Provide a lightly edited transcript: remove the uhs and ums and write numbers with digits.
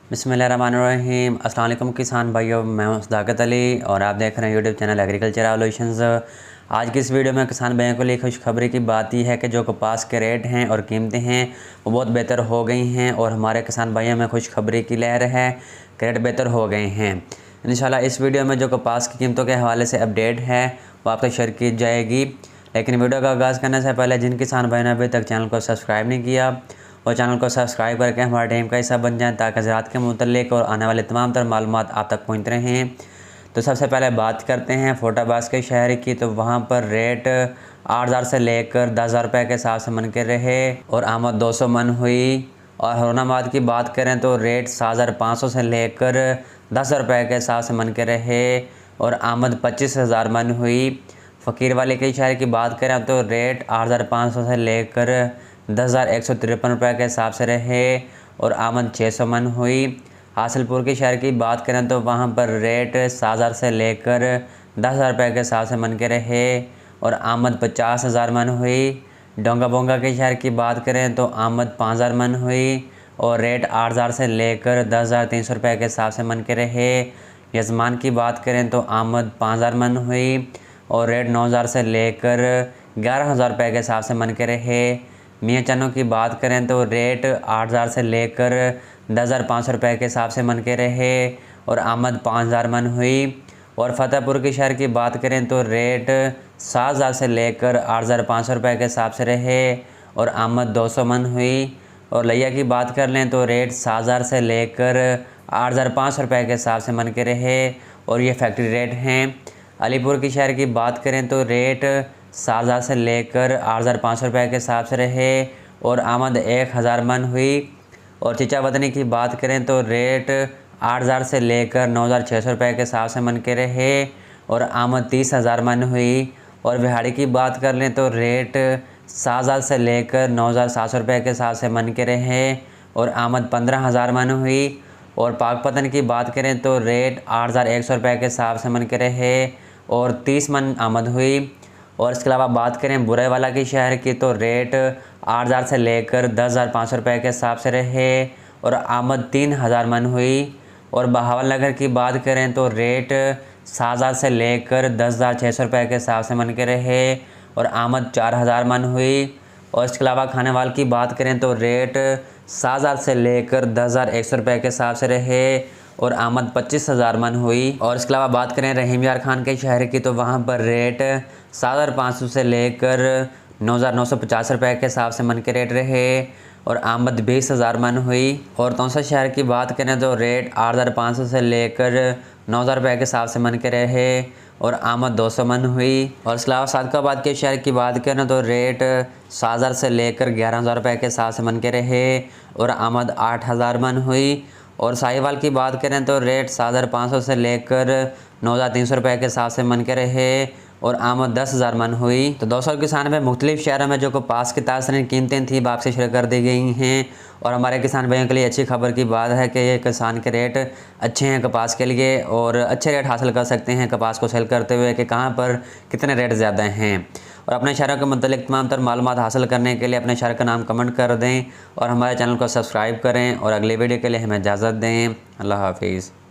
बिस्मिल्लाहिर्रहमानिर्रहीम। अस्सलाम वालेकुम किसान भाइयों, मैं हूं सदाकत अली और आप देख रहे हैं यूट्यूब चैनल एग्रीकल्चर एवोल्यूशंस। आज की इस वीडियो में किसान भाइयों के लिए खुशखबरी की बात यह है कि जो कपास के रेट हैं और कीमतें हैं वो बहुत बेहतर हो गई हैं और हमारे किसान भाइयों में खुशखबरी की लहर है कि रेट बेहतर हो गए हैं। इंशाल्लाह इस वीडियो में जो कपास की कीमतों के हवाले से अपडेट है वो आप तक शेयर की जाएगी। लेकिन वीडियो का आगाज़ करने से पहले जिन किसान भाइयों ने अभी तक चैनल को सब्सक्राइब नहीं किया और चैनल को सब्सक्राइब करके हमारे टीम का हिस्सा बन जाएं ताकि ज़राअत के मुतल्लिक़ और आने वाले तमाम तर मालूमात आप तक पहुँच रहे हैं। तो सबसे पहले बात करते हैं फैसलाबाद के शहर की। तो वहाँ पर रेट 8,000 से लेकर 10,000 रुपये के हिसाब से मन के रहे और आमद 200 मन हुई। और हरोनाबाद की बात करें तो रेट 7,500 से लेकर 10,000 रुपये के हिसाब से मन के रहे और आमद 25,000 मन हुई। फ़कीर वाले के शहर की बात करें तो रेट 8,500 से लेकर 10,153 रुपये के हिसाब से रहे और आमद 600 मन हुई। हासिलपुर के शहर की बात करें तो वहाँ पर रेट 7,000 से लेकर 10,000 रुपये के हिसाब से मन के रहे और आमद 50,000 मन हुई। डोंगा बोंगा के शहर की बात करें तो आमद 5,000 मन हुई और रेट 8,000 से लेकर 10,300 रुपये के हिसाब से मन के रहे। यजमान की बात करें तो आमद 5,000 मन हुई और रेट 9,000 से लेकर 11,000 रुपये के हिसाब से मन के रहे। मियाँ चन्नों की बात करें तो रेट 8,000 से लेकर 10,500 रुपये के हिसाब से मन के रहे और आमद 5,000 मन हुई। और फतेहपुर के शहर की बात करें तो रेट 7,000 से लेकर 8,500 रुपये के हिसाब से रहे और आमद 200 मन हुई। और लिया की बात कर लें तो रेट 7,000 से लेकर 8,500 रुपये के हिसाब से मन के रहे और ये फैक्ट्री रेट हैं। अलीपुर की शहर की बात करें तो रेट 7,000 से लेकर 8,500 रुपये के हिसाब से रहे और आमद 1,000 मन हुई। और चिचा वतनी की बात करें तो रेट 8,000 से लेकर 9,600 रुपये के हिसाब से मन के रहे और आमद 30,000 मन हुई। और बिहाड़ी की बात कर लें तो रेट 7,000 से लेकर 9,700 रुपये के हिसाब से मन के रहे और आमद 15,000 मन हुई। और पाकपतन की बात करें तो रेट 8,100 रुपये के हिसाब से मन के रहे और 30 मन आमद हुई। और इसके अलावा बात करें बुरेवाला की शहर की तो रेट 8,000 से लेकर 10,500 रुपये के हिसाब से रहे और आमद 3,000 मन हुई। और बहावल नगर की बात करें तो रेट 7,000 से लेकर 10,600 रुपये के हिसाब से मन के रहे और आमद 4,000 मन हुई। और इसके अलावा खानेवाल की बात करें तो रेट 7,000 से लेकर 10,100 रुपये के हिसाब से रहे और आमद 25,000 मन हुई। और इसके अलावा बात करें रहीम यार खान के शहर की तो वहाँ पर रेट 7,500 से लेकर 9,950 रुपये के हिसाब से मन के रेट रहे और आमद 20,000 मन हुई। और तौसा शहर की बात करें तो रेट 8,500 से लेकर 9,000 रुपये के हिसाब से मन के रहे और आमद 200 मन हुई। और इसके अलावा सादकाबाद के शहर की बात करें तो रेट 7,000 से लेकर 11,000 रुपये के हिसाब से मन के रहे और आमद 8,000 मन हुई। और साहिवाल की बात करें तो रेट 7,500 से लेकर 9,300 रुपये के हिसाब से मन के रहे और आमद 10,000 मन हुई। तो दोस्तों किसान में मुख्तलिफ शहरों में जो कपास की ताज़ा कीमतें थी आपसे शेयर कर दी गई हैं। और हमारे किसान भाइयों के लिए अच्छी खबर की बात है कि ये किसान के रेट अच्छे हैं कपास के लिए और अच्छे रेट हासिल कर सकते हैं कपास को सेल करते हुए कि कहाँ पर कितने रेट ज़्यादा हैं। और अपने शहरों के मतलब तमाम तर मालूमात हासिल करने के लिए अपने शहर का नाम कमेंट कर दें और हमारे चैनल को सब्सक्राइब करें और अगले वीडियो के लिए हमें इजाज़त दें। अल्लाह हाफिज़।